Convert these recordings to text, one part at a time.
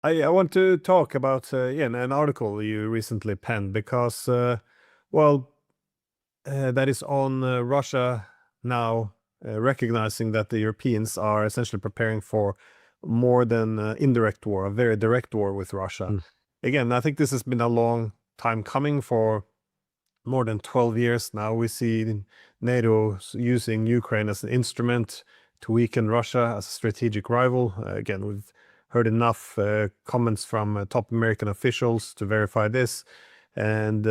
I want to talk about an article you recently penned because, well, that is on Russia now recognizing that the Europeans are essentially preparing for more than indirect war, a very direct war with Russia. Mm. Again, I think this has been a long time coming for more than 12 years now. We see NATO using Ukraine as an instrument to weaken Russia as a strategic rival. Again, we've heard enough comments from top American officials to verify this. And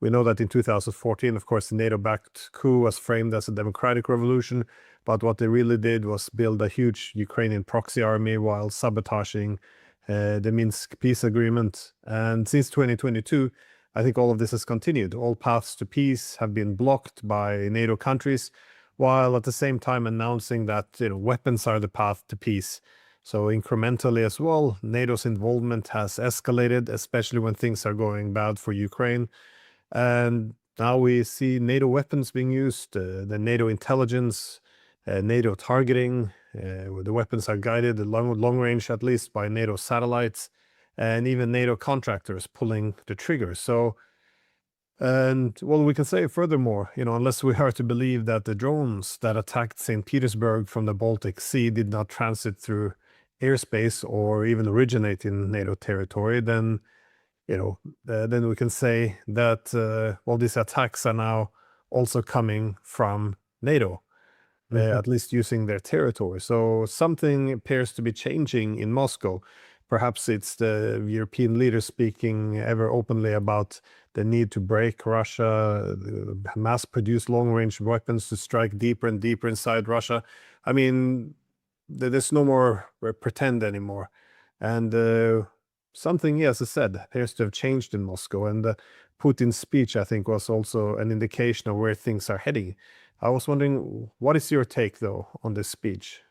we know that in 2014, of course, the NATO-backed coup was framed as a democratic revolution. But what they really did was build a huge Ukrainian proxy army while sabotaging the Minsk peace agreement. And since 2022, I think all of this has continued. All paths to peace have been blocked by NATO countries, while at the same time announcing that weapons are the path to peace. So incrementally as well, NATO's involvement has escalated, especially when things are going bad for Ukraine. And now we see NATO weapons being used, the NATO intelligence, NATO targeting. The weapons are guided at long range, at least, by NATO satellites, and even NATO contractors pulling the trigger. So, and well, we can say furthermore, unless we are to believe that the drones that attacked St. Petersburg from the Baltic Sea did not transit through airspace or even originate in NATO territory, then then we can say that well, these attacks are now also coming from NATO, Mhm. at least using their territory. So something appears to be changing in Moscow. Perhaps it's the European leaders speaking ever openly about the need to break Russia, mass produce long range weapons to strike deeper and deeper inside Russia. I mean, there's no more pretend anymore. And something, yes, as I said, appears to have changed in Moscow. And Putin's speech, I think, was also an indication of where things are heading. I was wondering, what is your take, though, on this speech?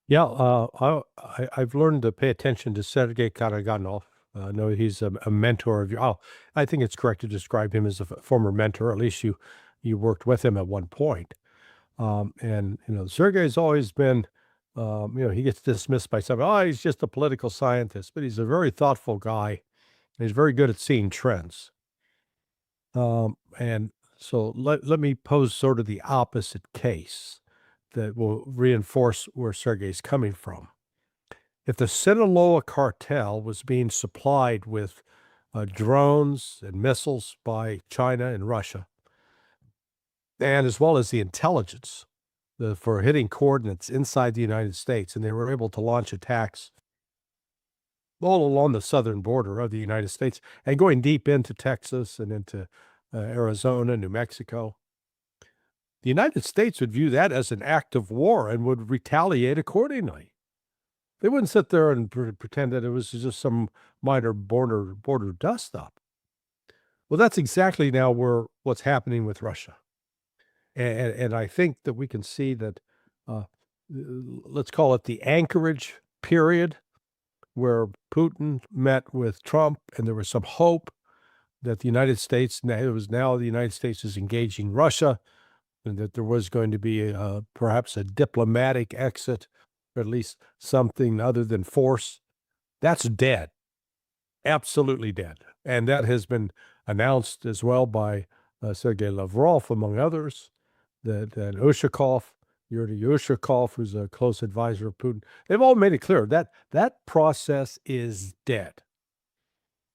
Yeah, I've learned to pay attention to Sergei Karaganov. I know he's a mentor of you. Oh, I think it's correct to describe him as a former mentor. At least you worked with him at one point. And Sergei's always been, he gets dismissed by some. Oh, he's just a political scientist, but he's a very thoughtful guy. And he's very good at seeing trends. And so let me pose sort of the opposite case that will reinforce where Sergei's coming from. If the Sinaloa cartel was being supplied with drones and missiles by China and Russia, and as well as the intelligence for hitting coordinates inside the United States, and they were able to launch attacks all along the southern border of the United States and going deep into Texas and into Arizona, New Mexico, the United States would view that as an act of war and would retaliate accordingly. They wouldn't sit there and pretend that it was just some minor border dust up. Well, that's exactly now what's happening with Russia, and I think that we can see that. Let's call it the anchorage period, where Putin met with Trump, and there was some hope that the United States, now the United States is engaging Russia, and that there was going to be perhaps a diplomatic exit, or at least something other than force. That's dead, absolutely dead. And that has been announced as well by Sergei Lavrov, among others, that Ushakov, Yuri Ushakov, who's a close advisor of Putin, they've all made it clear that that process is dead.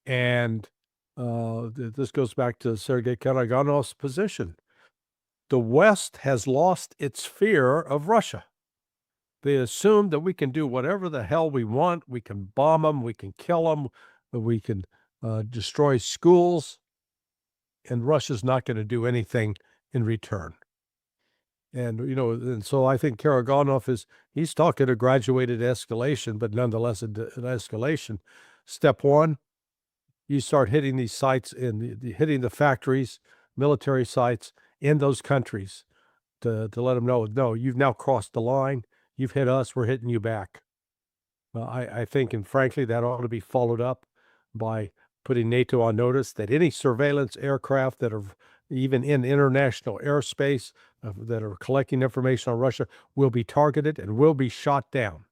And this goes back to Sergei Karaganov's position. The West has lost its fear of Russia. They assume that we can do whatever the hell we want. We can bomb them, we can kill them, we can destroy schools, and Russia's not going to do anything in return. And so I think Karaganov he's talking a graduated escalation, but nonetheless an escalation. Step one, you start hitting these sites hitting the factories, military sites in those countries to let them know, no, you've now crossed the line. You've hit us, we're hitting you back. I think, and frankly, that ought to be followed up by putting NATO on notice that any surveillance aircraft that are even in international airspace that are collecting information on Russia will be targeted and will be shot down.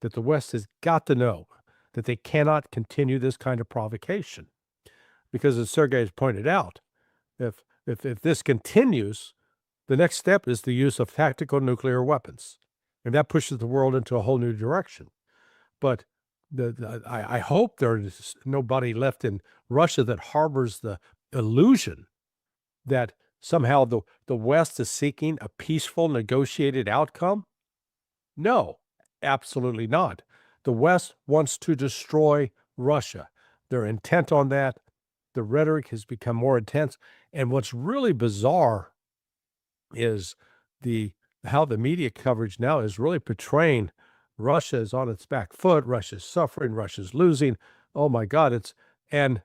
that the West has got to know that they cannot continue this kind of provocation. Because as Sergei has pointed out, if this continues, the next step is the use of tactical nuclear weapons. And that pushes the world into a whole new direction. But I hope there's nobody left in Russia that harbors the illusion that somehow the West is seeking a peaceful, negotiated outcome. No, absolutely not. The West wants to destroy Russia. They're intent on that. The rhetoric has become more intense. And what's really bizarre is how the media coverage now is really portraying Russia is on its back foot, Russia's suffering, Russia's losing. Oh my God, and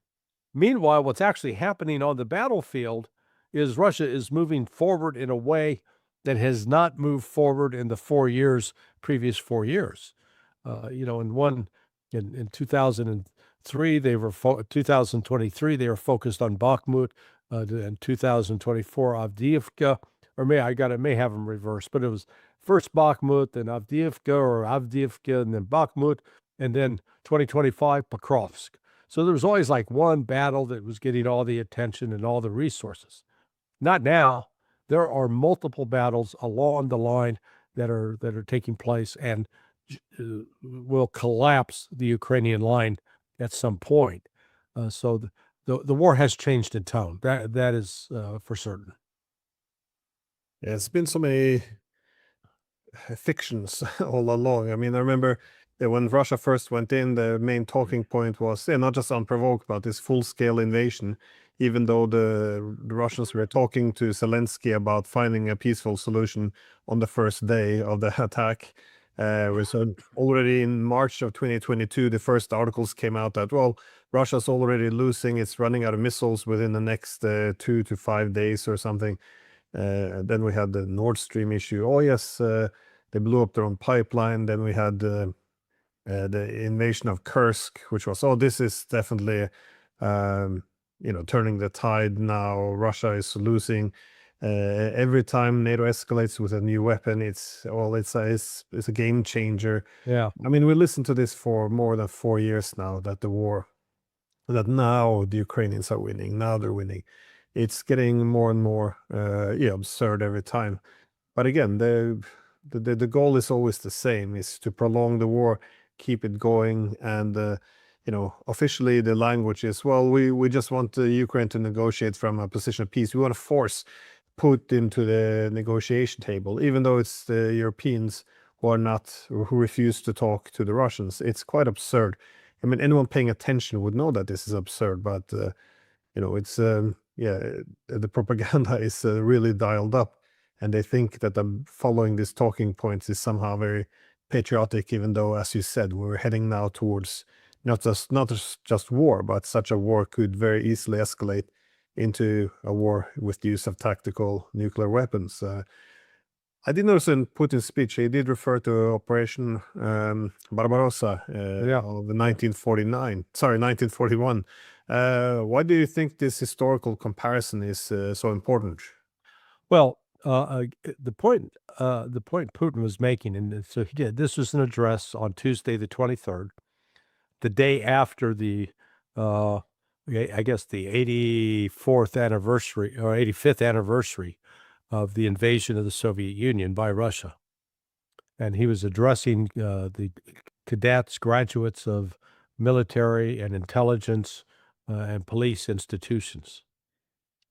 meanwhile, what's actually happening on the battlefield is Russia is moving forward in a way that has not moved forward in the previous 4 years. In 2003, 2023, they were focused on Bakhmut, in 2024, Avdiivka, or may have them reversed, but it was first Bakhmut, then Avdiivka, and then Bakhmut, and then 2025, Pokrovsk. So there was always like one battle that was getting all the attention and all the resources. Not now. There are multiple battles along the line that are taking place and will collapse the Ukrainian line at some point. So the war has changed in tone. That is for certain. Yeah, it's been so many fictions all along. I mean, I remember that when Russia first went in, the main talking point was not just unprovoked, but this full-scale invasion, even though the Russians were talking to Zelensky about finding a peaceful solution on the first day of the attack. Already in March of 2022, the first articles came out that, well, Russia's already losing. It's running out of missiles within the next 2 to 5 days or something. Then we had the Nord Stream issue. Oh, yes, they blew up their own pipeline. Then we had the invasion of Kursk, which was, this is definitely, turning the tide now. Russia is losing. Every time NATO escalates with a new weapon, it's a game changer. Yeah. I mean, we listened to this for more than 4 years now, that now the Ukrainians are winning. Now they're winning. It's getting more and more absurd every time. But again, the goal is always the same: is to prolong the war, keep it going, and officially the language is, well, we just want Ukraine to negotiate from a position of peace. We want to force Putin to the negotiation table, even though it's the Europeans who refuse to talk to the Russians. It's quite absurd. I mean, anyone paying attention would know that this is absurd, but it's the propaganda is really dialed up, and they think that following these talking points is somehow very patriotic, even though, as you said, we're heading now towards not just war, but such a war could very easily escalate into a war with the use of tactical nuclear weapons. I did notice in Putin's speech, he did refer to Operation Barbarossa of 1941. Why do you think this historical comparison is so important? Well, the point Putin was making, and so he did. This was an address on Tuesday, the 23rd, the day after the, I guess the 84th anniversary or 85th anniversary of the invasion of the Soviet Union by Russia, and he was addressing the cadets, graduates of military and intelligence and police institutions,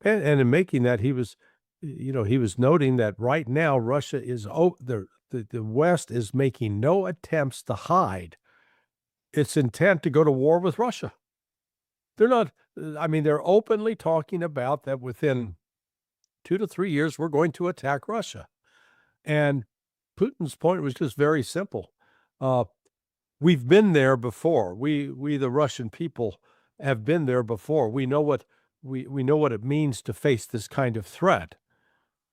and in making that, he was noting that right now Russia is the West is making no attempts to hide its intent to go to war with Russia. They're not. I mean, they're openly talking about that within 2 to 3 years we're going to attack Russia, and Putin's point was just very simple. We've been there before. We the Russian people have been there before. We know what it means to face this kind of threat.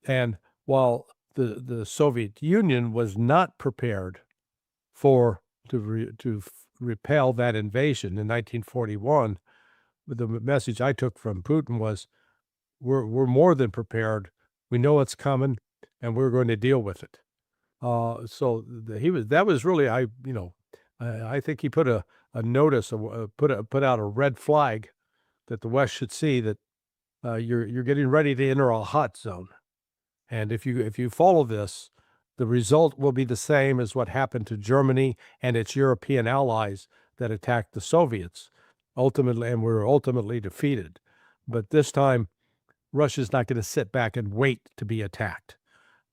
And while the Soviet Union was not prepared to repel that invasion in 1941, the message I took from Putin was, we're more than prepared. We know it's coming, and we're going to deal with it. So that was really, I think he put a notice, put out a red flag that the West should see that you're getting ready to enter a hot zone. And if you follow this, the result will be the same as what happened to Germany and its European allies that attacked the Soviets, ultimately, and were ultimately defeated. But this time, Russia's not going to sit back and wait to be attacked.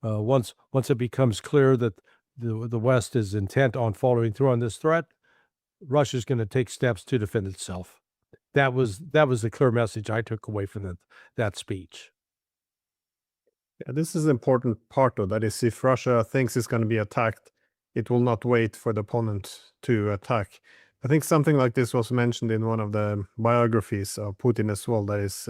Once it becomes clear that the West is intent on following through on this threat, Russia's going to take steps to defend itself. That was the clear message I took away from that speech. Yeah, this is an important part, though. That is, if Russia thinks it's going to be attacked, it will not wait for the opponent to attack. I think something like this was mentioned in one of the biographies of Putin as well. That is,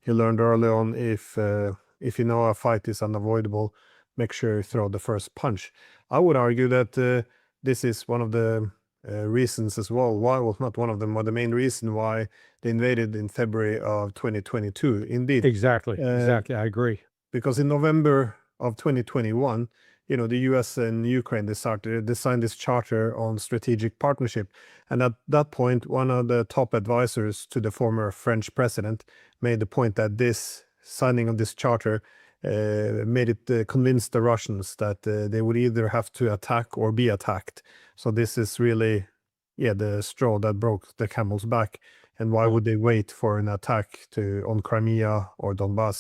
he learned early on, if you know a fight is unavoidable, make sure you throw the first punch. I would argue that this is one of the reasons as well. Why? Well, not one of them, but the main reason why they invaded in February of 2022. Indeed. Exactly. I agree. Because in November of 2021, the US and Ukraine, they signed this charter on strategic partnership. And at that point, one of the top advisors to the former French president made the point that this signing of this charter made it convince the Russians that they would either have to attack or be attacked. So this is really, the straw that broke the camel's back. And why would they wait for an attack on Crimea or Donbass?